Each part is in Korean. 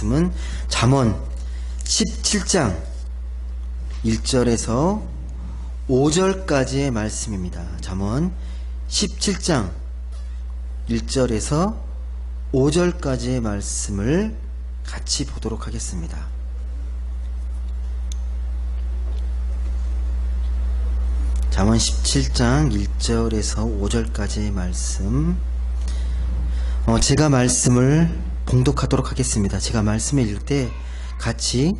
말씀은 잠언 17장 1절에서 5절까지의 말씀입니다. 잠언 17장 1절에서 5절까지의 말씀을 같이 보도록 하겠습니다. 잠언 17장 1절에서 5절까지의 말씀, 제가 말씀을 봉독하도록 하겠습니다. 제가 말씀을 읽을 때 같이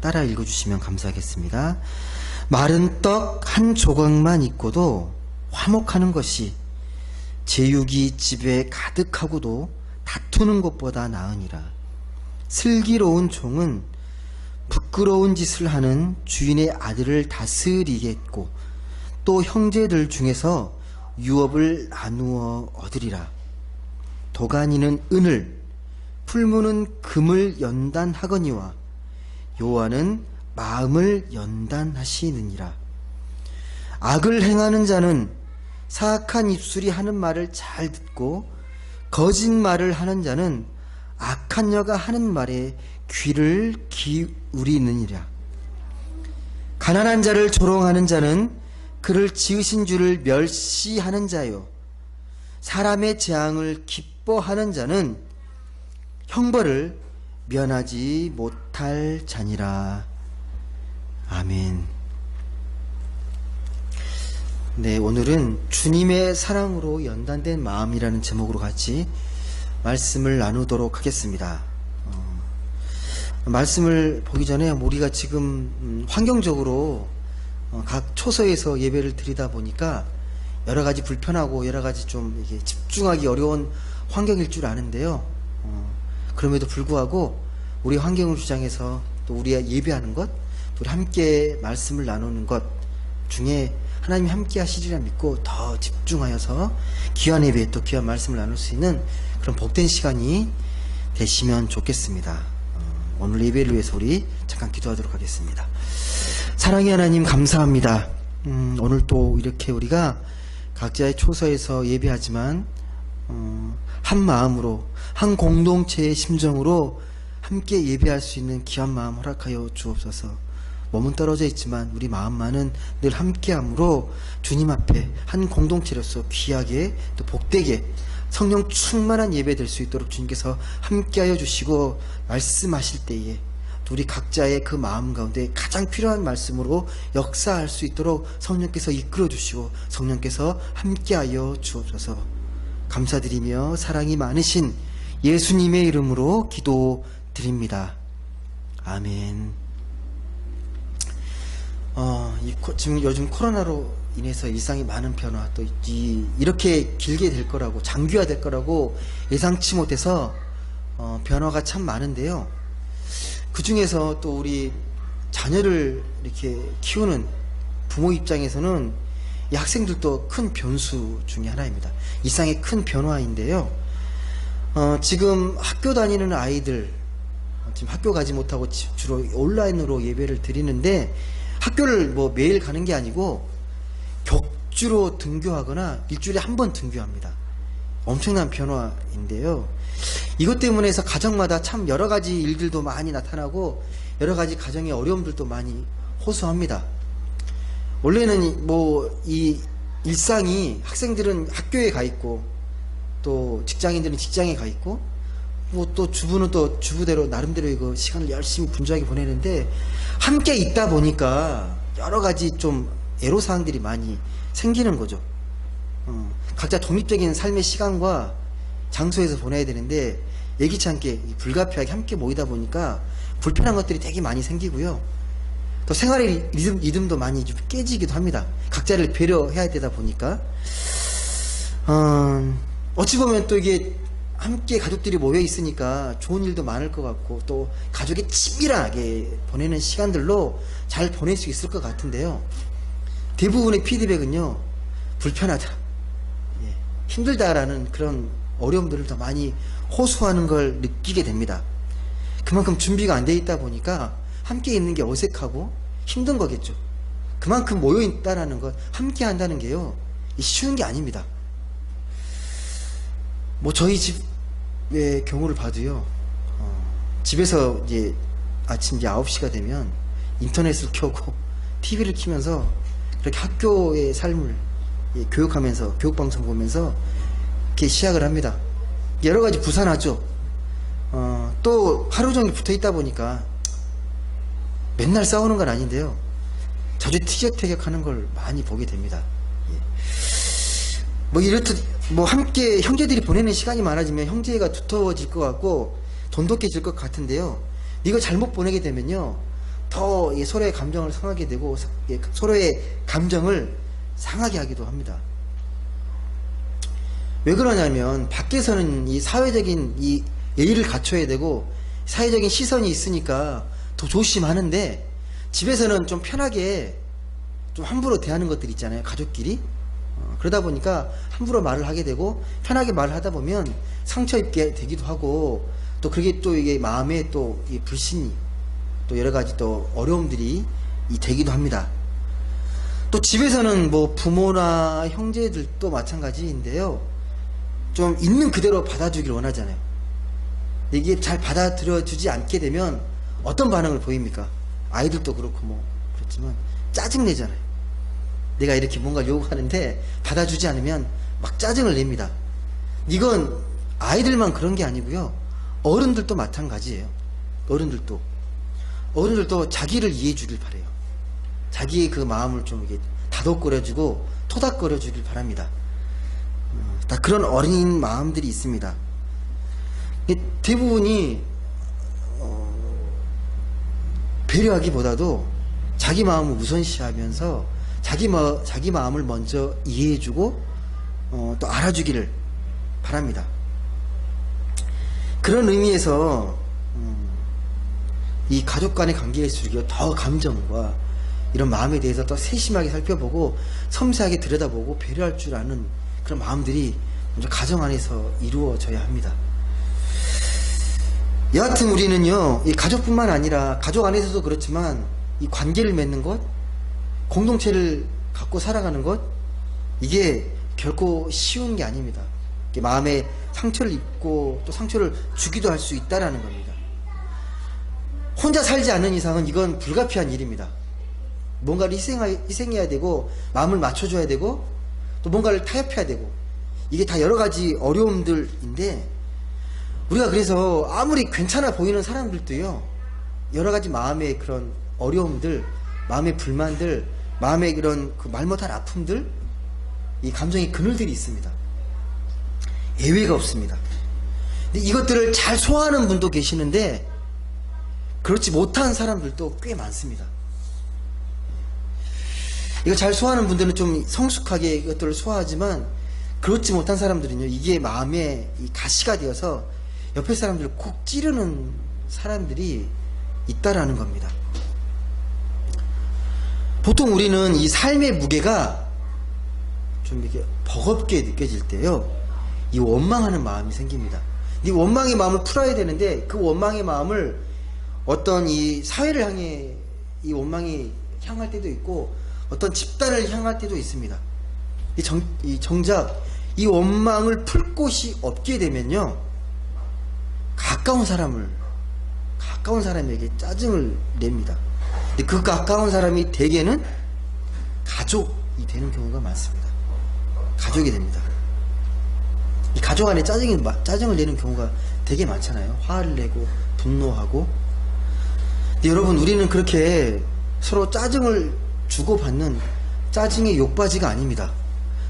따라 읽어주시면 감사하겠습니다. 마른 떡 한 조각만 있고도 화목하는 것이 제육이 집에 가득하고도 다투는 것보다 나으니라. 슬기로운 종은 부끄러운 짓을 하는 주인의 아들을 다스리겠고 또 형제들 중에서 유업을 나누어 얻으리라. 도가니는 은을, 풀무는 금을 연단하거니와 여호와는 마음을 연단하시느니라. 악을 행하는 자는 사악한 입술이 하는 말을 잘 듣고 거짓말을 하는 자는 악한 여가 하는 말에 귀를 기울이느니라. 가난한 자를 조롱하는 자는 그를 지으신 주를 멸시하는 자요, 사람의 재앙을 기뻐하는 자는 형벌을 면하지 못할 자니라. 아멘. 네, 오늘은 주님의 사랑으로 연단된 마음이라는 제목으로 같이 말씀을 나누도록 하겠습니다. 말씀을 보기 전에 우리가 지금 환경적으로 각 초소에서 예배를 드리다 보니까 여러 가지 불편하고 여러 가지 좀 이게 집중하기 어려운 환경일 줄 아는데요. 그럼에도 불구하고 우리 환경을 주장해서 또 우리가 예배하는 것, 또 우리 함께 말씀을 나누는 것 중에 하나님이 함께 하시리라 믿고 더 집중하여서 귀한 예배 또 귀한 말씀을 나눌 수 있는 그런 복된 시간이 되시면 좋겠습니다. 오늘 예배를 위해서 우리 잠깐 기도하도록 하겠습니다. 사랑의 하나님 감사합니다. 오늘 또 이렇게 우리가 각자의 초소에서 예배하지만 한 마음으로 한 공동체의 심정으로 함께 예배할 수 있는 귀한 마음 허락하여 주옵소서. 몸은 떨어져 있지만 우리 마음만은 늘 함께함으로 주님 앞에 한 공동체로서 귀하게 또 복되게 성령 충만한 예배 될 수 있도록 주님께서 함께하여 주시고 말씀하실 때에 우리 각자의 그 마음 가운데 가장 필요한 말씀으로 역사할 수 있도록 성령께서 이끌어 주시고 성령께서 함께하여 주옵소서. 감사드리며 사랑이 많으신 예수님의 이름으로 기도드립니다. 아멘. 지금 요즘 코로나로 인해서 일상이 많은 변화, 또 이렇게 길게 될 거라고, 장기화될 거라고 예상치 못해서 변화가 참 많은데요. 그 중에서 또 우리 자녀를 이렇게 키우는 부모 입장에서는 이 학생들도 큰 변수 중에 하나입니다. 일상의 큰 변화인데요. 지금 학교 다니는 아이들, 지금 학교 가지 못하고 주로 온라인으로 예배를 드리는데, 학교를 뭐 매일 가는 게 아니고 격주로 등교하거나 일주일에 한 번 등교합니다. 엄청난 변화인데요. 이것 때문에 해서 가정마다 참 여러 가지 일들도 많이 나타나고 여러 가지 가정의 어려움들도 많이 호소합니다. 원래는 뭐 이 일상이, 학생들은 학교에 가 있고 또 직장인들은 직장에 가 있고 뭐 또 주부는 또 주부대로 나름대로 이거 시간을 열심히 분주하게 보내는데, 함께 있다 보니까 여러 가지 좀 애로사항들이 많이 생기는 거죠. 각자 독립적인 삶의 시간과 장소에서 보내야 되는데 예기치 않게 불가피하게 함께 모이다 보니까 불편한 것들이 되게 많이 생기고요. 또 생활의 리듬도 많이 좀 깨지기도 합니다. 각자를 배려해야 되다 보니까 어찌 보면 또 이게 함께 가족들이 모여 있으니까 좋은 일도 많을 것 같고 또 가족이 친밀하게 보내는 시간들로 잘 보낼 수 있을 것 같은데요. 대부분의 피드백은요, 불편하다, 힘들다라는 그런 어려움들을 더 많이 호소하는 걸 느끼게 됩니다. 그만큼 준비가 안 돼 있다 보니까 함께 있는 게 어색하고 힘든 거겠죠. 그만큼 모여 있다라는 것, 함께 한다는 게요, 쉬운 게 아닙니다. 뭐 저희 집의 경우를 봐도요, 집에서 이제 아침 이제 9시가 되면 인터넷을 켜고 TV를 켜면서 그렇게 학교의 삶을 교육하면서 교육방송 보면서 이렇게 시작을 합니다. 여러 가지 부산하죠. 또 하루 종일 붙어 있다 보니까 맨날 싸우는 건 아닌데요. 자주 티격태격 하는 걸 많이 보게 됩니다. 뭐 이렇듯 뭐 함께 형제들이 보내는 시간이 많아지면 형제가 두터워질 것 같고 돈독해질 것 같은데요. 이거 잘못 보내게 되면요. 더 서로의 감정을 상하게 되고 서로의 감정을 상하게 하기도 합니다. 왜 그러냐면 밖에서는 이 사회적인 이 예의를 갖춰야 되고 사회적인 시선이 있으니까 더 조심하는데 집에서는 좀 편하게 좀 함부로 대하는 것들 있잖아요. 가족끼리. 그러다 보니까 함부로 말을 하게 되고 편하게 말을 하다 보면 상처 입게 되기도 하고 또 그게 또 이게 마음에 또 이 불신이 또 여러 가지 또 어려움들이 되기도 합니다. 또 집에서는 뭐 부모나 형제들도 마찬가지인데요. 좀 있는 그대로 받아주길 원하잖아요. 이게 잘 받아들여주지 않게 되면 어떤 반응을 보입니까? 아이들도 그렇고 뭐 그렇지만 짜증내잖아요. 내가 이렇게 뭔가 요구하는데 받아주지 않으면 막 짜증을 냅니다. 이건 아이들만 그런 게 아니고요. 어른들도 마찬가지예요. 어른들도 자기를 이해해 주길 바래요. 자기의 그 마음을 좀 이게 다독거려주고 토닥거려주길 바랍니다. 다 그런 어린 마음들이 있습니다. 대부분이 배려하기보다도 자기 마음을 우선시하면서 자기 마음을 먼저 이해해주고 또 알아주기를 바랍니다. 그런 의미에서 이 가족 간의 관계일수록 더 감정과 이런 마음에 대해서 더 세심하게 살펴보고 섬세하게 들여다보고 배려할 줄 아는 그런 마음들이 먼저 가정 안에서 이루어져야 합니다. 여하튼 우리는요, 이 가족뿐만 아니라 가족 안에서도 그렇지만 이 관계를 맺는 것, 공동체를 갖고 살아가는 것, 이게 결코 쉬운 게 아닙니다. 마음에 상처를 입고 또 상처를 주기도 할 수 있다라는 겁니다. 혼자 살지 않는 이상은 이건 불가피한 일입니다. 뭔가를 희생해야 되고 마음을 맞춰줘야 되고 또 뭔가를 타협해야 되고 이게 다 여러 가지 어려움들인데 우리가 그래서 아무리 괜찮아 보이는 사람들도요 여러 가지 마음의 그런 어려움들, 마음의 불만들, 마음의 그런 그 말 못할 아픔들, 이 감정의 그늘들이 있습니다. 예외가 없습니다. 근데 이것들을 잘 소화하는 분도 계시는데 그렇지 못한 사람들도 꽤 많습니다. 이거 잘 소화하는 분들은 좀 성숙하게 이것들을 소화하지만 그렇지 못한 사람들은요 이게 마음에 이 가시가 되어서 옆에 사람들을 콕 찌르는 사람들이 있다라는 겁니다. 보통 우리는 이 삶의 무게가 좀 이렇게 버겁게 느껴질 때요 이 원망하는 마음이 생깁니다. 이 원망의 마음을 풀어야 되는데 그 원망의 마음을 어떤 이 사회를 향해 이 원망이 향할 때도 있고 어떤 집단을 향할 때도 있습니다. 정작 이 원망을 풀 곳이 없게 되면요 가까운 사람에게 짜증을 냅니다. 근데 그 가까운 사람이 대개는 가족이 되는 경우가 많습니다. 가족이 됩니다. 이 가족 안에 짜증을 내는 경우가 되게 많잖아요. 화를 내고 분노하고. 근데 여러분 우리는 그렇게 서로 짜증을 주고받는 짜증의 욕바지가 아닙니다.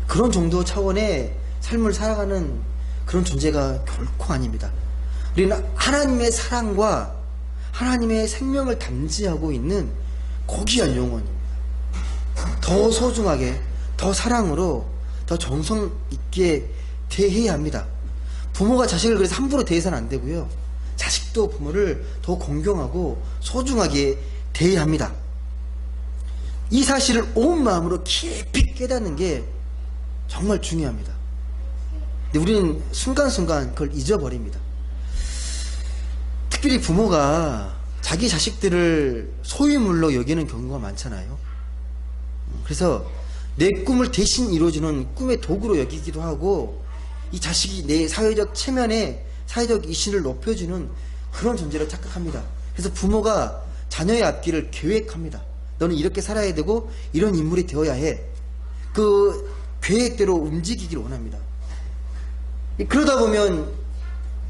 그런 정도 차원의 삶을 살아가는 그런 존재가 결코 아닙니다. 우리는 하나님의 사랑과 하나님의 생명을 담지하고 있는 고귀한 영혼입니다. 더 소중하게, 더 사랑으로, 더 정성 있게 대해야 합니다. 부모가 자식을 그래서 함부로 대해서는 안 되고요. 자식도 부모를 더 공경하고 소중하게 대해야 합니다. 이 사실을 온 마음으로 깊이 깨닫는 게 정말 중요합니다. 근데 우리는 순간순간 그걸 잊어버립니다. 특별히 부모가 자기 자식들을 소유물로 여기는 경우가 많잖아요. 그래서 내 꿈을 대신 이루어주는 꿈의 도구로 여기기도 하고 이 자식이 내 사회적 체면에 사회적 이신을 높여주는 그런 존재로 착각합니다. 그래서 부모가 자녀의 앞길을 계획합니다. 너는 이렇게 살아야 되고 이런 인물이 되어야 해. 그 계획대로 움직이기를 원합니다. 그러다 보면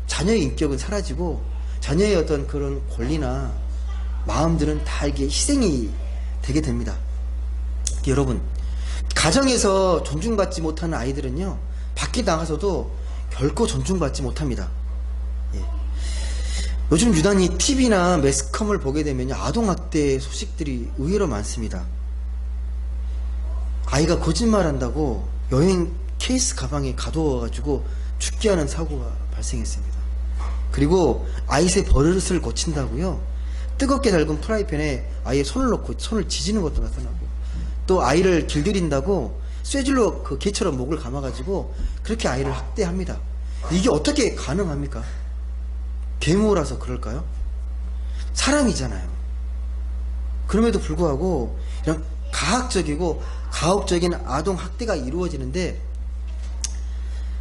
자녀의 인격은 사라지고 자녀의 어떤 그런 권리나 마음들은 다 이게 희생이 되게 됩니다. 여러분, 가정에서 존중받지 못하는 아이들은요, 밖에 나가서도 결코 존중받지 못합니다. 예. 요즘 유난히 TV나 매스컴을 보게 되면 아동학대 소식들이 의외로 많습니다. 아이가 거짓말한다고 여행 케이스 가방에 가둬가지고 죽게 하는 사고가 발생했습니다. 그리고 아이새 버릇을 고친다고요, 뜨겁게 달군 프라이팬에 아이의 손을 넣고 손을 지지는 것도 나타나고, 또 아이를 길들인다고 쇠줄로 그 개처럼 목을 감아가지고 그렇게 아이를 학대합니다. 이게 어떻게 가능합니까? 괴물라서 그럴까요? 사람이잖아요. 그럼에도 불구하고 이런 가학적이고 가혹적인 아동 학대가 이루어지는데,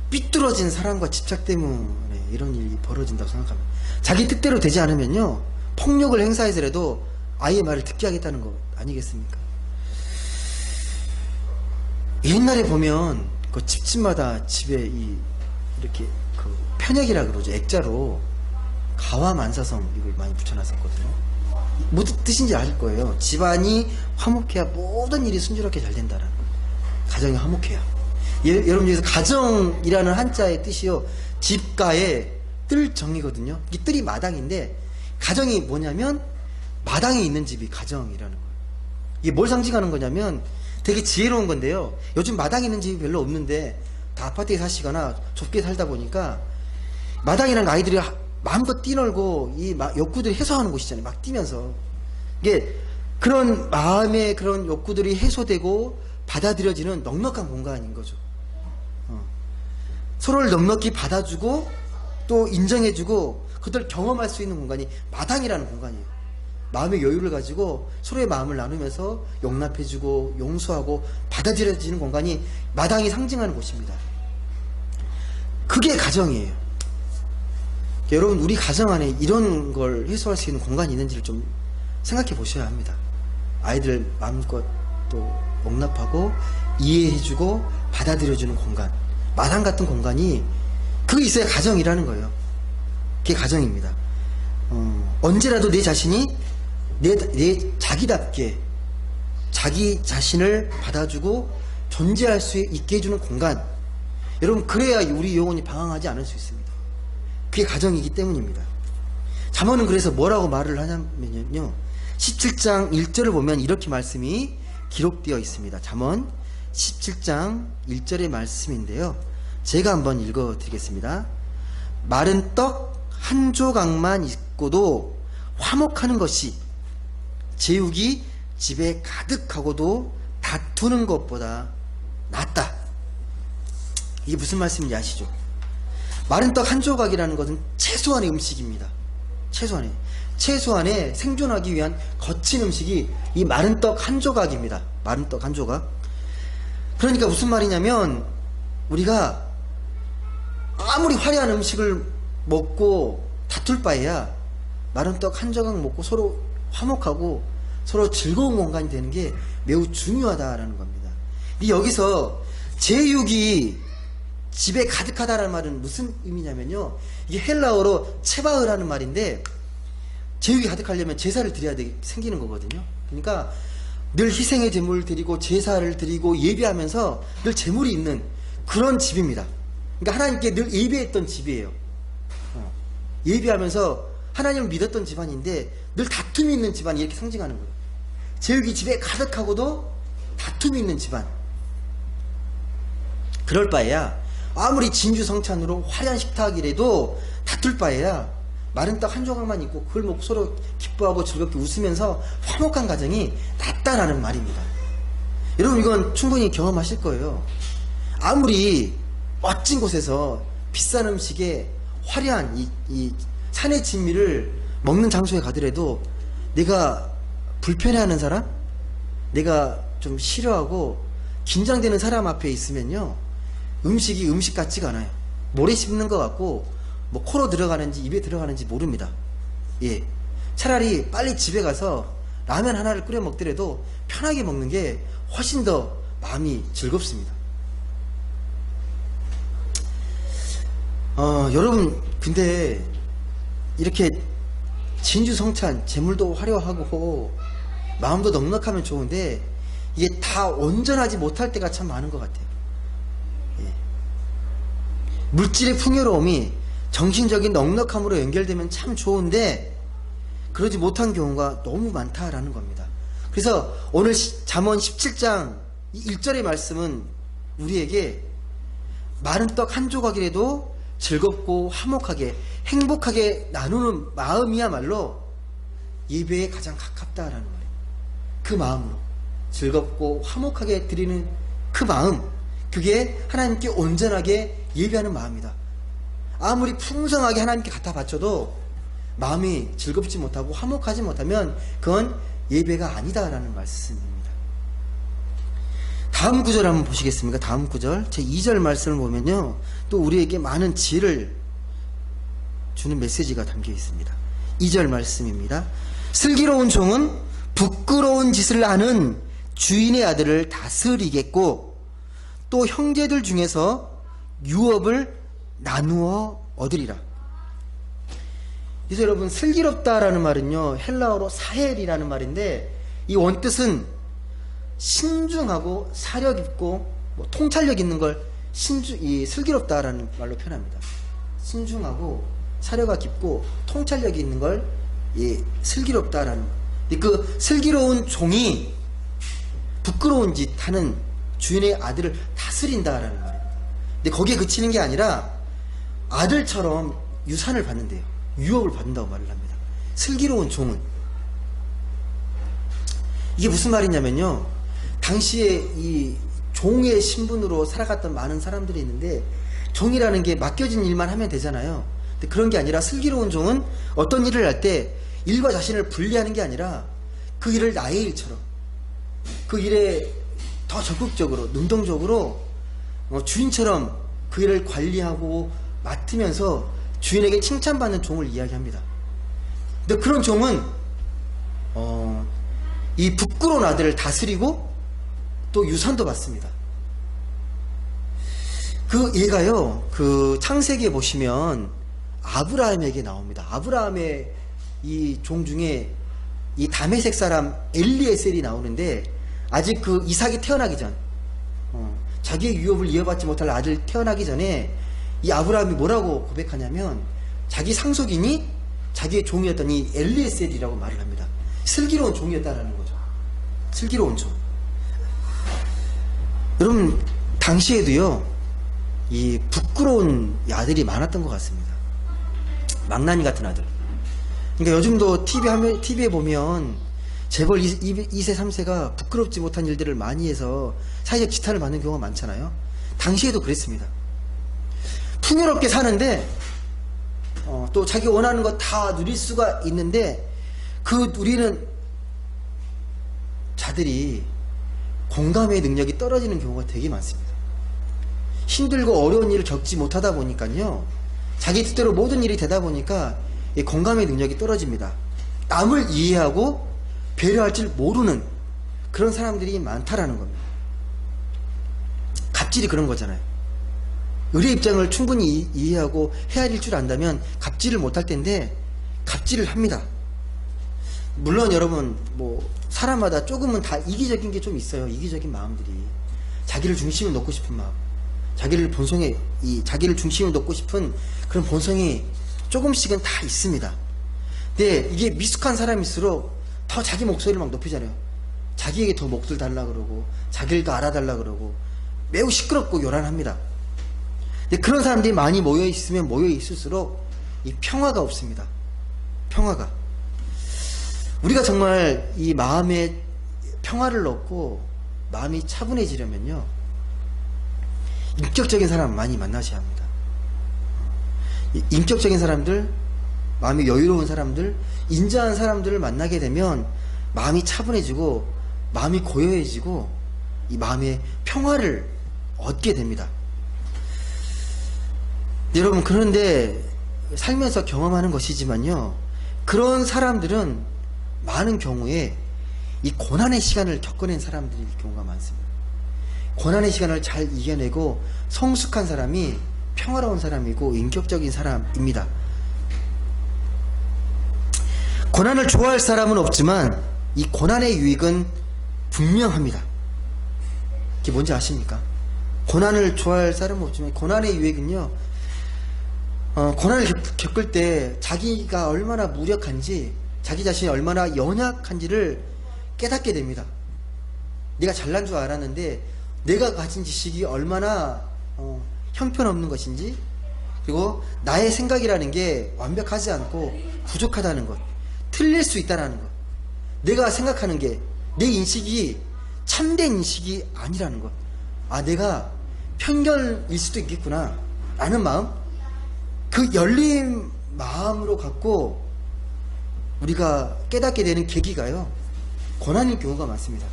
삐뚤어진 사랑과 집착 때문에 이런 일이 벌어진다고 생각합니다. 자기 뜻대로 되지 않으면요, 폭력을 행사해서라도 아이의 말을 듣게 하겠다는 거 아니겠습니까? 옛날에 보면 그 집집마다 집에 이렇게 그 편액이라 그러죠. 액자로 가와만사성 이걸 많이 붙여놨었거든요. 무슨 뜻인지 아실 거예요. 집안이 화목해야 모든 일이 순조롭게 잘 된다는 거예요. 가정이 화목해야. 여러분, 여기서 가정이라는 한자의 뜻이요, 집가의 뜰정이거든요. 이 뜰이 마당인데, 가정이 뭐냐면 마당에 있는 집이 가정이라는 거예요. 이게 뭘 상징하는 거냐면 되게 지혜로운 건데요, 요즘 마당에 있는 집이 별로 없는데 다 아파트에 사시거나 좁게 살다 보니까 마당이라는 거, 아이들이 마음껏 뛰놀고 이 욕구들이 해소하는 곳이잖아요. 막 뛰면서. 이게 그런 마음의 그런 욕구들이 해소되고 받아들여지는 넉넉한 공간인 거죠. 서로를 넉넉히 받아주고 또 인정해주고 그들 경험할 수 있는 공간이 마당이라는 공간이에요. 마음의 여유를 가지고 서로의 마음을 나누면서 용납해주고 용서하고 받아들여지는 공간이 마당이 상징하는 곳입니다. 그게 가정이에요. 여러분, 우리 가정 안에 이런 걸 해소할 수 있는 공간이 있는지를 좀 생각해 보셔야 합니다. 아이들 마음껏 또 용납하고 이해해주고 받아들여주는 공간, 마당 같은 공간이 그게 있어야 가정이라는 거예요. 그게 가정입니다. 언제라도 내 자신이 내 자기답게 자기 자신을 받아주고 존재할 수 있게 해주는 공간. 여러분, 그래야 우리 영혼이 방황하지 않을 수 있습니다. 그게 가정이기 때문입니다. 잠언은 그래서 뭐라고 말을 하냐면요, 17장 1절을 보면 이렇게 말씀이 기록되어 있습니다. 잠언 17장 1절의 말씀인데요, 제가 한번 읽어 드리겠습니다. 마른 떡 한 조각만 있고도 화목하는 것이 제육이 집에 가득하고도 다투는 것보다 낫다. 이게 무슨 말씀인지 아시죠? 마른 떡 한 조각이라는 것은 최소한의 음식입니다. 최소한의 생존하기 위한 거친 음식이 이 마른 떡 한 조각입니다. 마른 떡 한 조각. 그러니까 무슨 말이냐면, 우리가 아무리 화려한 음식을 먹고 다툴 바에야 마른 떡 한 조각 먹고 서로 화목하고 서로 즐거운 공간이 되는 게 매우 중요하다라는 겁니다. 여기서 제육이 집에 가득하다라는 말은 무슨 의미냐면요, 이게 헬라어로 체바흐라는 말인데, 제육이 가득하려면 제사를 드려야 생기는 거거든요. 그러니까 늘 희생의 제물을 드리고 제사를 드리고 예배하면서 늘 제물이 있는 그런 집입니다. 그러니까 하나님께 늘 예배했던 집이에요. 예배하면서 하나님을 믿었던 집안인데 늘 다툼이 있는 집안이 이렇게 상징하는 거예요. 제육이 집에 가득하고도 다툼이 있는 집안. 그럴 바에야 아무리 진주성찬으로 화려한 식탁이라도 다툴 바에야 마른 떡 한 조각만 있고 그걸 먹고 서로 기뻐하고 즐겁게 웃으면서 화목한 가정이 낫다라는 말입니다. 여러분, 이건 충분히 경험하실 거예요. 아무리 멋진 곳에서 비싼 음식에 화려한 이 산의 진미를 먹는 장소에 가더라도 내가 불편해하는 사람, 내가 좀 싫어하고 긴장되는 사람 앞에 있으면요, 음식이 음식 같지가 않아요. 모래 씹는 것 같고 뭐 코로 들어가는지 입에 들어가는지 모릅니다. 예. 차라리 빨리 집에 가서 라면 하나를 끓여 먹더라도 편하게 먹는 게 훨씬 더 마음이 즐겁습니다. 여러분, 근데 이렇게 진주성찬, 재물도 화려하고 마음도 넉넉하면 좋은데 이게 다 온전하지 못할 때가 참 많은 것 같아요. 예. 물질의 풍요로움이 정신적인 넉넉함으로 연결되면 참 좋은데 그러지 못한 경우가 너무 많다라는 겁니다. 그래서 오늘 잠언 17장 1절의 말씀은 우리에게 마른 떡 한 조각이라도 즐겁고 화목하게 행복하게 나누는 마음이야말로 예배에 가장 가깝다라는 말이에요. 그 마음으로 즐겁고 화목하게 드리는 그 마음, 그게 하나님께 온전하게 예배하는 마음이다. 아무리 풍성하게 하나님께 갖다 바쳐도 마음이 즐겁지 못하고 화목하지 못하면 그건 예배가 아니다라는 말씀입니다. 다음 구절 한번 보시겠습니까? 다음 구절 제 2절 말씀을 보면요, 또 우리에게 많은 지혜를 주는 메시지가 담겨 있습니다. 2절 말씀입니다. 슬기로운 종은 부끄러운 짓을 하는 주인의 아들을 다스리겠고 또 형제들 중에서 유업을 나누어 얻으리라. 그래서 여러분, 슬기롭다라는 말은요, 헬라어로 사헬이라는 말인데 이 원뜻은 신중하고 사력 있고 통찰력 있는 걸 슬기롭다라는 말로 표현합니다. 신중하고 사려가 깊고 통찰력이 있는 걸 슬기롭다라는 말. 그 슬기로운 종이 부끄러운 짓 하는 주인의 아들을 다스린다라는 말입니다. 근데 거기에 그치는 게 아니라 아들처럼 유산을 받는데요, 유업을 받는다고 말을 합니다. 슬기로운 종은 이게 무슨 말이냐면요, 당시에 이 종의 신분으로 살아갔던 많은 사람들이 있는데 종이라는 게 맡겨진 일만 하면 되잖아요. 근데 그런 게 아니라 슬기로운 종은 어떤 일을 할 때 일과 자신을 분리하는 게 아니라 그 일을 나의 일처럼 그 일에 더 적극적으로 능동적으로 주인처럼 그 일을 관리하고 맡으면서 주인에게 칭찬받는 종을 이야기합니다. 근데 그런 종은 이 부끄러운 아들을 다스리고 또 유산도 받습니다. 그 얘가요, 그 창세기에 보시면 아브라함에게 나옵니다. 아브라함의 이 종 중에 이 다메섹 사람 엘리에셀이 나오는데 아직 그 이삭이 태어나기 전, 자기의 유업을 이어받지 못할 아들 태어나기 전에 이 아브라함이 뭐라고 고백하냐면 자기 상속인이 자기의 종이었던 이 엘리에셀이라고 말을 합니다. 슬기로운 종이었다라는 거죠. 슬기로운 종. 여러분, 당시에도요, 이 부끄러운 아들이 많았던 것 같습니다. 망나니 같은 아들. 그러니까 요즘도 TV에 보면 재벌 2세, 3세가 부끄럽지 못한 일들을 많이 해서 사회적 지탄을 받는 경우가 많잖아요. 당시에도 그랬습니다. 풍요롭게 사는데 또 자기 원하는 거 다 누릴 수가 있는데 그 누리는 자들이 공감의 능력이 떨어지는 경우가 되게 많습니다. 힘들고 어려운 일을 겪지 못하다 보니까요, 자기 뜻대로 모든 일이 되다 보니까 이 공감의 능력이 떨어집니다. 남을 이해하고 배려할 줄 모르는 그런 사람들이 많다라는 겁니다. 갑질이 그런 거잖아요. 의뢰 입장을 충분히 이해하고 헤아릴 줄 안다면 갑질을 못할 텐데 갑질을 합니다. 물론 여러분, 사람마다 조금은 다 이기적인 게 좀 있어요. 이기적인 마음들이. 자기를 중심에 놓고 싶은 마음, 자기를 중심에 놓고 싶은 그런 본성이 조금씩은 다 있습니다. 근데 이게 미숙한 사람일수록 더 자기 목소리를 막 높이잖아요. 자기에게 더 목소리 달라 그러고 자기를 더 알아달라 그러고 매우 시끄럽고 요란합니다. 근데 그런 사람들이 많이 모여있으면 모여있을수록 이 평화가 없습니다. 평화가. 우리가 정말 이 마음에 평화를 얻고 마음이 차분해지려면요, 인격적인 사람 많이 만나셔야 합니다. 인격적인 사람들, 마음이 여유로운 사람들, 인자한 사람들을 만나게 되면 마음이 차분해지고 마음이 고요해지고 이 마음의 평화를 얻게 됩니다. 여러분, 그런데 살면서 경험하는 것이지만요, 그런 사람들은 많은 경우에 이 고난의 시간을 겪어낸 사람들일 경우가 많습니다. 고난의 시간을 잘 이겨내고 성숙한 사람이 평화로운 사람이고 인격적인 사람입니다. 고난을 좋아할 사람은 없지만 이 고난의 유익은 분명합니다. 이게 뭔지 아십니까? 고난을 좋아할 사람은 없지만 고난의 유익은요, 고난을 겪을 때 자기가 얼마나 무력한지, 자기 자신이 얼마나 연약한지를 깨닫게 됩니다. 내가 잘난 줄 알았는데 내가 가진 지식이 얼마나 형편없는 것인지, 그리고 나의 생각이라는 게 완벽하지 않고 부족하다는 것, 틀릴 수 있다는 것, 내가 생각하는 게 내 인식이 참된 인식이 아니라는 것, 아, 내가 편견일 수도 있겠구나 라는 마음, 그 열린 마음으로 갖고 우리가 깨닫게 되는 계기가요, 고난일 경우가 많습니다.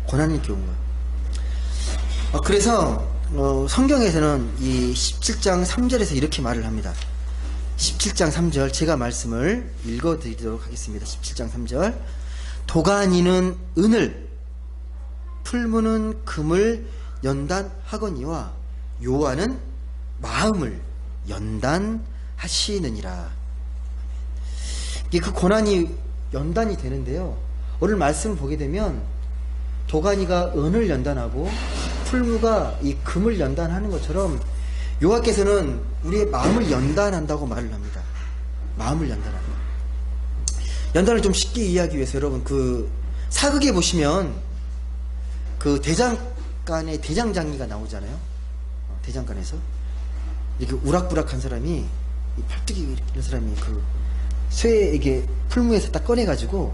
고난일 경우가. 그래서 성경에서는 이 17장 3절에서 이렇게 말을 합니다. 17장 3절 제가 말씀을 읽어드리도록 하겠습니다. 17장 3절. 도가니는 은을, 풀무는 금을 연단하거니와 여호와는 마음을 연단하시느니라. 이게 그 고난이 연단이 되는데요, 오늘 말씀을 보게 되면 도가니가 은을 연단하고 풀무가 이 금을 연단하는 것처럼 여호와께서는 우리의 마음을 연단한다고 말을 합니다. 마음을 연단하는. 연단을 좀 쉽게 이해하기 위해서 여러분, 그 사극에 보시면 그 대장간에 대장장이가 나오잖아요. 대장간에서 이렇게 우락부락한 사람이, 이 팔뚝이 이런 사람이 그 쇠에게 풀무에서 딱 꺼내가지고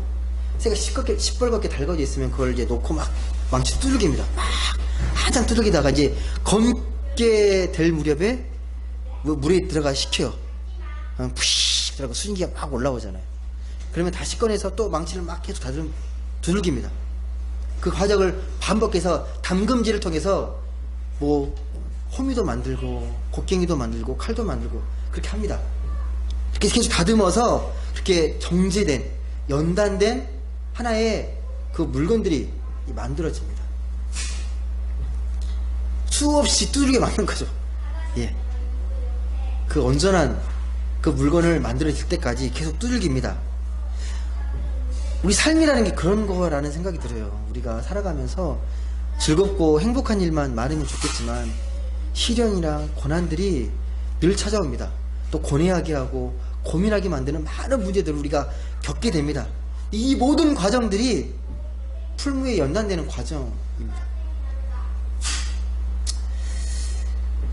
쇠가 시뻘겋게 달궈져 있으면 그걸 이제 놓고 막 망치 두들깁니다. 막 한참 두들기다가 이제 검게 될 무렵에 물에 들어가 식혀요. 푸시 들어가 수증기가 막 올라오잖아요. 그러면 다시 꺼내서 또 망치를 막 계속 두들깁니다. 그 과정을 반복해서 담금질을 통해서 뭐 호미도 만들고 곡괭이도 만들고 칼도 만들고 그렇게 합니다. 이렇게 계속 다듬어서 그렇게 정제된, 연단된 하나의 그 물건들이 만들어집니다. 수없이 두들겨 맞는 거죠. 예. 그 온전한 그 물건을 만들어질 때까지 계속 두들깁니다. 우리 삶이라는 게 그런 거라는 생각이 들어요. 우리가 살아가면서 즐겁고 행복한 일만 많으면 좋겠지만 시련이랑 고난들이 늘 찾아옵니다. 또 고뇌하게 하고 고민하게 만드는 많은 문제들을 우리가 겪게 됩니다. 이 모든 과정들이 풀무에 연단되는 과정입니다.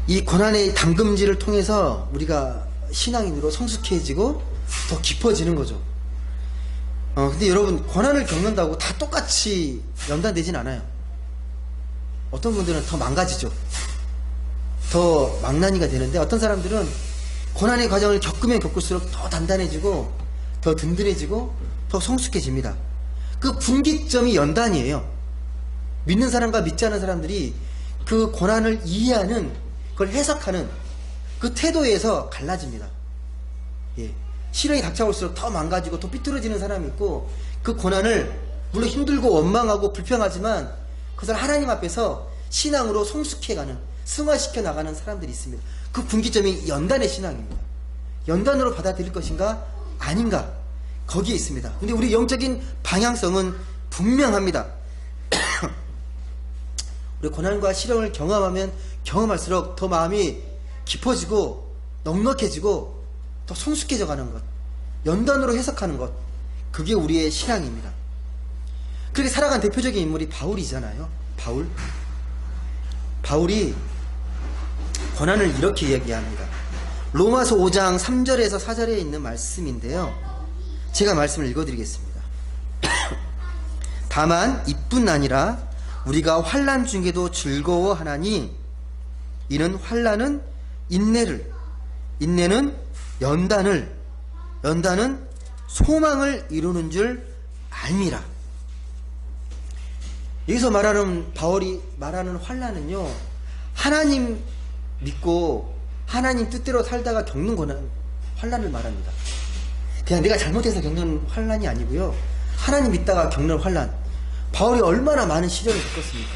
이 고난의 담금질을 통해서 우리가 신앙인으로 성숙해지고 더 깊어지는 거죠. 근데 여러분, 고난을 겪는다고 다 똑같이 연단되진 않아요. 어떤 분들은 더 망가지죠. 더 망나니가 되는데, 어떤 사람들은 고난의 과정을 겪으면 겪을수록 더 단단해지고 더 든든해지고 더 성숙해집니다. 그 분기점이 연단이에요. 믿는 사람과 믿지 않은 사람들이 그 고난을 이해하는, 그걸 해석하는 그 태도에서 갈라집니다. 예. 시련이 닥쳐올수록 더 망가지고 더 삐뚤어지는 사람이 있고, 그 고난을 물론 힘들고 원망하고 불평하지만 그것을 하나님 앞에서 신앙으로 성숙해가는, 승화시켜 나가는 사람들이 있습니다. 그 분기점이 연단의 신앙입니다. 연단으로 받아들일 것인가 아닌가, 거기에 있습니다. 근데 우리 영적인 방향성은 분명합니다. 우리 고난과 시련을 경험하면 경험할수록 더 마음이 깊어지고 넉넉해지고 더 성숙해져 가는 것, 연단으로 해석하는 것, 그게 우리의 신앙입니다. 그렇게 살아간 대표적인 인물이 바울이잖아요. 바울이 고난을 이렇게 얘기합니다. 로마서 5장 3절에서 4절에 있는 말씀인데요, 제가 말씀을 읽어드리겠습니다. 다만 이뿐 아니라 우리가 환난 중에도 즐거워하나니 이는 환난은 인내를, 인내는 연단을, 연단은 소망을 이루는 줄 알미라. 여기서 말하는, 바울이 말하는 환난은요, 하나님 믿고 하나님 뜻대로 살다가 겪는 고난, 환난을 말합니다. 그냥 내가 잘못해서 겪는 환난이 아니고요. 하나님 믿다가 겪는 환난. 바울이 얼마나 많은 시련을 겪었습니까?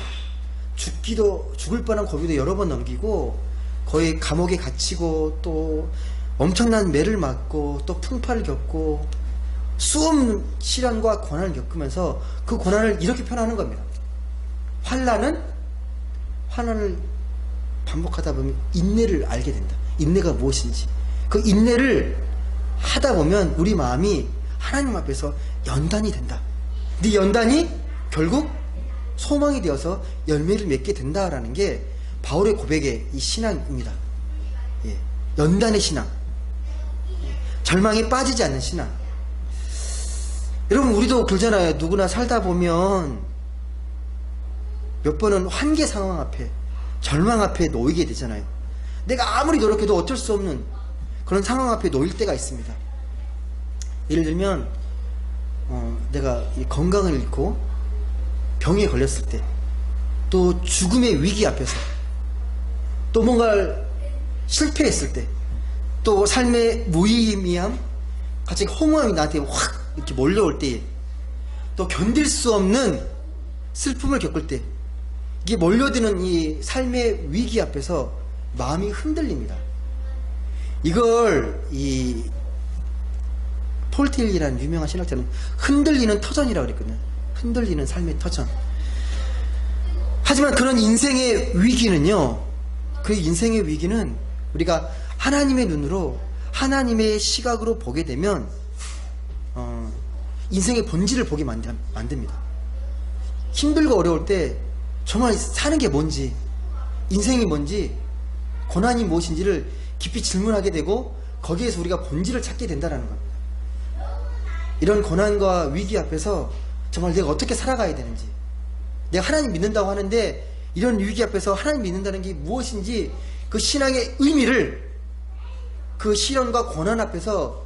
죽을 뻔한 고비도 여러 번 넘기고 거의 감옥에 갇히고 또 엄청난 매를 맞고 또 풍파를 겪고 수없는 시련과 고난을 겪으면서 그 고난을 이렇게 표현하는 겁니다. 환난을 반복하다 보면 인내를 알게 된다. 인내가 무엇인지. 그 인내를 하다 보면 우리 마음이 하나님 앞에서 연단이 된다. 네 연단이 결국 소망이 되어서 열매를 맺게 된다라는 게 바울의 고백의 이 신앙입니다. 예. 연단의 신앙. 절망에 빠지지 않는 신앙. 여러분, 우리도 그러잖아요. 누구나 살다 보면 몇 번은 한계 상황 앞에, 절망 앞에 놓이게 되잖아요. 내가 아무리 노력해도 어쩔 수 없는 그런 상황 앞에 놓일 때가 있습니다. 예를 들면 내가 건강을 잃고 병에 걸렸을 때, 또 죽음의 위기 앞에서, 또 뭔가를 실패했을 때, 또 삶의 무의미함, 갑자기 허무함이 나한테 확 이렇게 몰려올 때, 또 견딜 수 없는 슬픔을 겪을 때, 이게 몰려드는 이 삶의 위기 앞에서 마음이 흔들립니다. 이걸 이 폴테일이라는 유명한 신학자는 흔들리는 터전이라고 그랬거든요. 흔들리는 삶의 터전. 하지만 그런 인생의 위기는요, 그 인생의 위기는 우리가 하나님의 눈으로, 하나님의 시각으로 보게 되면 인생의 본질을 보게 만듭니다. 힘들고 어려울 때 정말 사는 게 뭔지, 인생이 뭔지, 고난이 무엇인지를 깊이 질문하게 되고 거기에서 우리가 본질을 찾게 된다는 겁니다. 이런 고난과 위기 앞에서 정말 내가 어떻게 살아가야 되는지, 내가 하나님 믿는다고 하는데 이런 위기 앞에서 하나님 믿는다는 게 무엇인지, 그 신앙의 의미를 그 시련과 고난 앞에서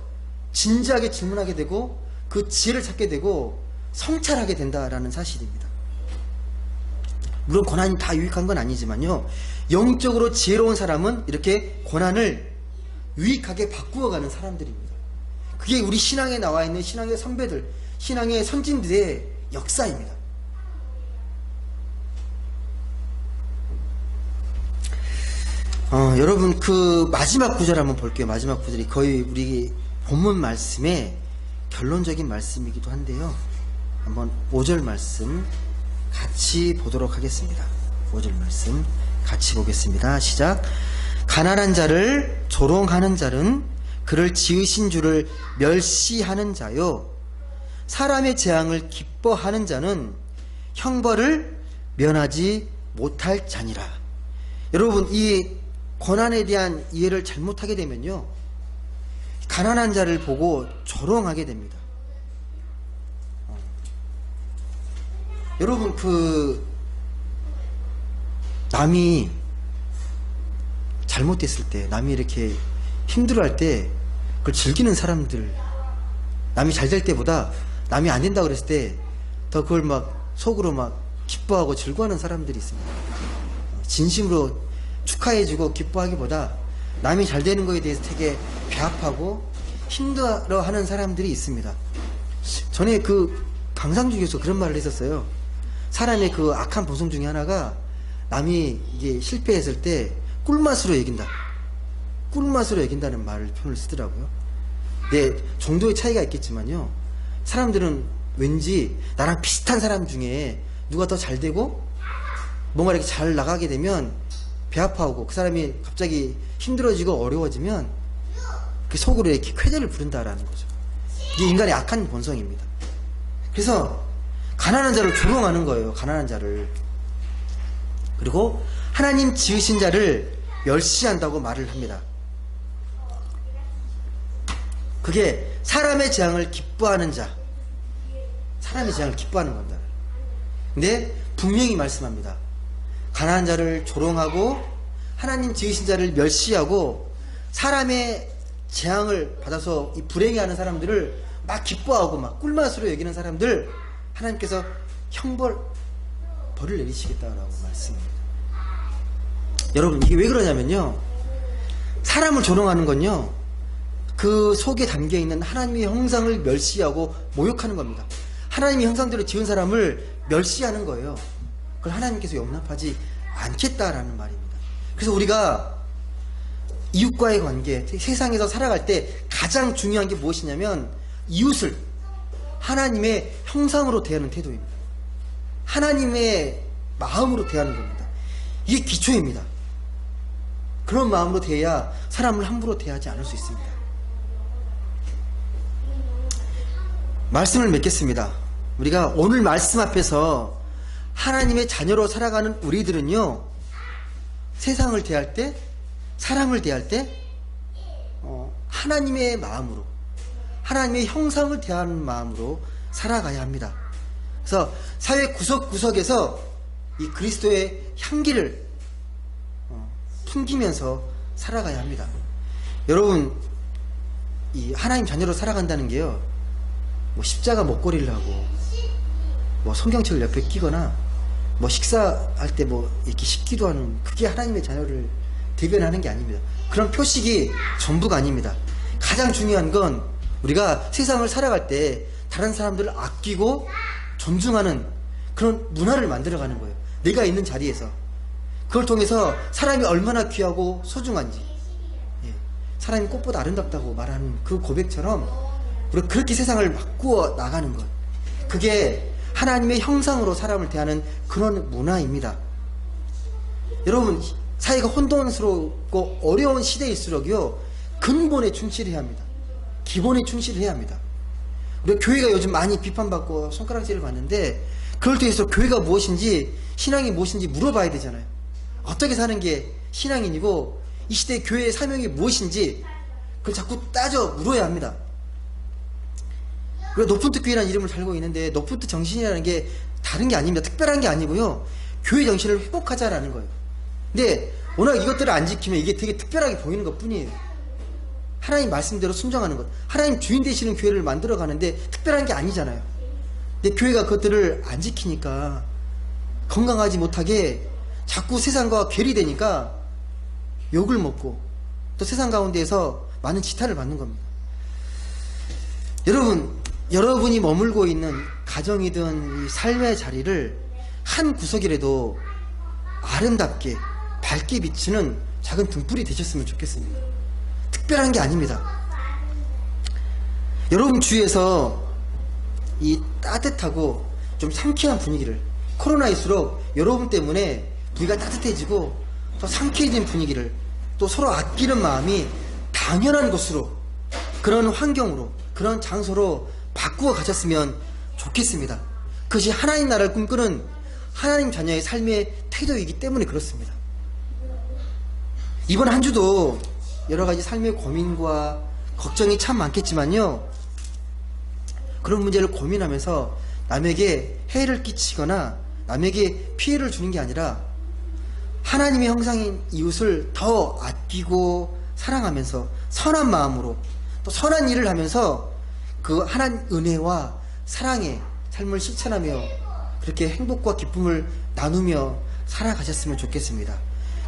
진지하게 질문하게 되고 그 지혜를 찾게 되고 성찰하게 된다라는 사실입니다. 물론 고난이 다 유익한 건 아니지만요, 영적으로 지혜로운 사람은 이렇게 고난을 유익하게 바꾸어가는 사람들입니다. 그게 우리 신앙에 나와 있는 신앙의 선배들, 신앙의 선진들의 역사입니다. 여러분, 그 마지막 구절 한번 볼게요. 마지막 구절이 거의 우리 본문 말씀의 결론적인 말씀이기도 한데요. 한번 5절 말씀 같이 보도록 하겠습니다. 5절 말씀 같이 보겠습니다. 시작. 가난한 자를 조롱하는 자는 그를 지으신 주를 멸시하는 자요, 사람의 재앙을 기뻐하는 자는 형벌을 면하지 못할 자니라. 여러분, 이 고난에 대한 이해를 잘못하게 되면요, 가난한 자를 보고 조롱하게 됩니다. 여러분, 남이 잘못됐을 때, 남이 이렇게 힘들어할 때 그걸 즐기는 사람들, 남이 잘 될 때보다 남이 안 된다고 그랬을 때 더 그걸 막 속으로 막 기뻐하고 즐거워하는 사람들이 있습니다. 진심으로 축하해주고 기뻐하기보다 남이 잘 되는 거에 대해서 되게 배합하고 힘들어하는 사람들이 있습니다. 전에 그 강상주 교수 그런 말을 했었어요. 사람의 그 악한 본성 중에 하나가 남이 이게 실패했을 때 꿀맛으로 여긴다. 꿀맛으로 여긴다는 표현을 쓰더라고요. 네, 정도의 차이가 있겠지만요, 사람들은 왠지 나랑 비슷한 사람 중에 누가 더 잘 되고 뭔가 이렇게 잘 나가게 되면 배아파하고, 그 사람이 갑자기 힘들어지고 어려워지면 그 속으로 이렇게 쾌재를 부른다라는 거죠. 이게 인간의 악한 본성입니다. 그래서 가난한 자를 조롱하는 거예요. 가난한 자를. 그리고 하나님 지으신 자를 멸시한다고 말을 합니다. 그게 사람의 재앙을 기뻐하는 자, 사람의 재앙을 기뻐하는 겁니다. 근데 분명히 말씀합니다. 가난한 자를 조롱하고 하나님 지으신 자를 멸시하고 사람의 재앙을 받아서 이 불행해하는 사람들을 막 기뻐하고 막 꿀맛으로 여기는 사람들, 하나님께서 벌을 내리시겠다라고 말씀합니다. 여러분, 이게 왜 그러냐면요, 사람을 조롱하는 건요, 그 속에 담겨 있는 하나님의 형상을 멸시하고 모욕하는 겁니다. 하나님의 형상대로 지은 사람을 멸시하는 거예요. 그걸 하나님께서 용납하지 않겠다라는 말입니다. 그래서 우리가 이웃과의 관계, 세상에서 살아갈 때 가장 중요한 게 무엇이냐면 이웃을 하나님의 형상으로 대하는 태도입니다. 하나님의 마음으로 대하는 겁니다. 이게 기초입니다. 그런 마음으로 대해야 사람을 함부로 대하지 않을 수 있습니다. 말씀을 맺겠습니다. 우리가 오늘 말씀 앞에서 하나님의 자녀로 살아가는 우리들은요, 세상을 대할 때, 사람을 대할 때 하나님의 마음으로, 하나님의 형상을 대하는 마음으로 살아가야 합니다. 그래서 사회 구석구석에서 이 그리스도의 향기를 풍기면서 살아가야 합니다. 여러분, 이 하나님 자녀로 살아간다는 게요, 뭐 십자가 목걸이를 하고 뭐 성경책을 옆에 끼거나 뭐 식사할 때 뭐 이렇게 식기도 하는, 그게 하나님의 자녀를 대변하는 게 아닙니다. 그런 표식이 전부가 아닙니다. 가장 중요한 건 우리가 세상을 살아갈 때 다른 사람들을 아끼고 존중하는 그런 문화를 만들어가는 거예요. 내가 있는 자리에서. 그걸 통해서 사람이 얼마나 귀하고 소중한지, 사람이 꽃보다 아름답다고 말하는 그 고백처럼 우리가 그렇게 세상을 바꾸어 나가는 것, 그게 하나님의 형상으로 사람을 대하는 그런 문화입니다. 여러분, 사회가 혼돈스럽고 어려운 시대일수록요, 근본에 충실해야 합니다. 기본에 충실해야 합니다. 우리가 교회가 요즘 많이 비판받고 손가락질을 받는데, 그럴 때에서 교회가 무엇인지, 신앙이 무엇인지 물어봐야 되잖아요. 어떻게 사는 게 신앙인이고 이 시대의 교회의 사명이 무엇인지 그걸 자꾸 따져 물어야 합니다. 우리가 높은뜻 교회라는 이름을 달고 있는데, 높은뜻 정신이라는 게 다른 게 아닙니다. 특별한 게 아니고요, 교회 정신을 회복하자라는 거예요. 근데 워낙 이것들을 안 지키면 이게 되게 특별하게 보이는 것 뿐이에요. 하나님 말씀대로 순종하는 것, 하나님 주인 되시는 교회를 만들어 가는데 특별한 게 아니잖아요. 근데 교회가 그것들을 안 지키니까, 건강하지 못하게 자꾸 세상과 괴리되니까 욕을 먹고 또 세상 가운데에서 많은 지탄을 받는 겁니다. 여러분이 머물고 있는 가정이든 이 삶의 자리를 한 구석이라도 아름답게 밝게 비치는 작은 등불이 되셨으면 좋겠습니다. 특별한 게 아닙니다. 여러분 주위에서 이 따뜻하고 좀 상쾌한 분위기를, 코로나일수록 여러분 때문에 분위기가 따뜻해지고 더 상쾌해진 분위기를, 또 서로 아끼는 마음이 당연한 것으로, 그런 환경으로, 그런 장소로 바꾸어 가셨으면 좋겠습니다. 그것이 하나님 나라를 꿈꾸는 하나님 자녀의 삶의 태도이기 때문에 그렇습니다. 이번 한 주도 여러 가지 삶의 고민과 걱정이 참 많겠지만요, 그런 문제를 고민하면서 남에게 해를 끼치거나 남에게 피해를 주는 게 아니라 하나님의 형상인 이웃을 더 아끼고 사랑하면서 선한 마음으로 또 선한 일을 하면서 그 하나님 은혜와 사랑의 삶을 실천하며 그렇게 행복과 기쁨을 나누며 살아가셨으면 좋겠습니다.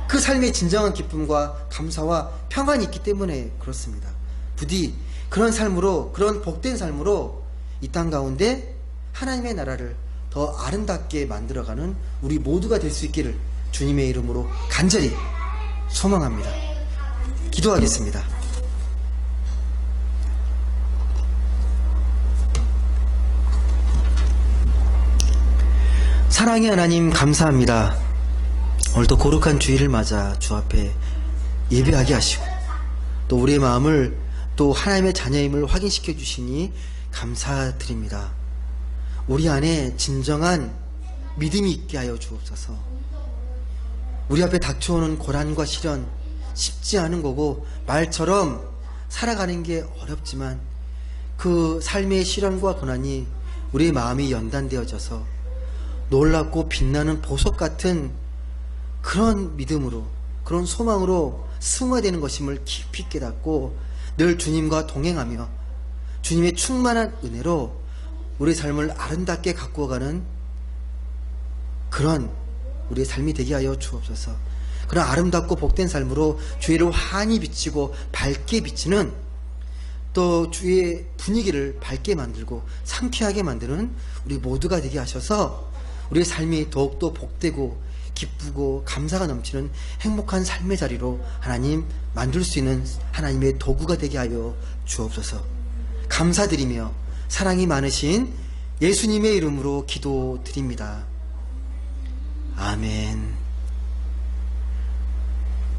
그 삶의 진정한 기쁨과 감사와 평안이 있기 때문에 그렇습니다. 부디 그런 삶으로, 그런 복된 삶으로 이 땅 가운데 하나님의 나라를 더 아름답게 만들어가는 우리 모두가 될 수 있기를 주님의 이름으로 간절히 소망합니다. 기도하겠습니다. 사랑의 하나님, 감사합니다. 오늘도 거룩한 주일을 맞아 주 앞에 예배하게 하시고 또 우리의 마음을 또 하나님의 자녀임을 확인시켜 주시니 감사드립니다. 우리 안에 진정한 믿음이 있게 하여 주옵소서. 우리 앞에 닥쳐오는 고난과 시련 쉽지 않은 거고 말처럼 살아가는 게 어렵지만 그 삶의 시련과 고난이 우리의 마음이 연단되어져서 놀랍고 빛나는 보석 같은 그런 믿음으로, 그런 소망으로 승화되는 것임을 깊이 깨닫고 늘 주님과 동행하며 주님의 충만한 은혜로 우리 삶을 아름답게 가꾸어가는 그런 우리의 삶이 되게 하여 주옵소서. 그런 아름답고 복된 삶으로 주의를 환히 비치고 밝게 비치는 또 주의 분위기를 밝게 만들고 상쾌하게 만드는 우리 모두가 되게 하셔서 우리의 삶이 더욱더 복되고 기쁘고 감사가 넘치는 행복한 삶의 자리로 하나님 만들 수 있는 하나님의 도구가 되게 하여 주옵소서. 감사드리며 사랑이 많으신 예수님의 이름으로 기도드립니다. 아멘.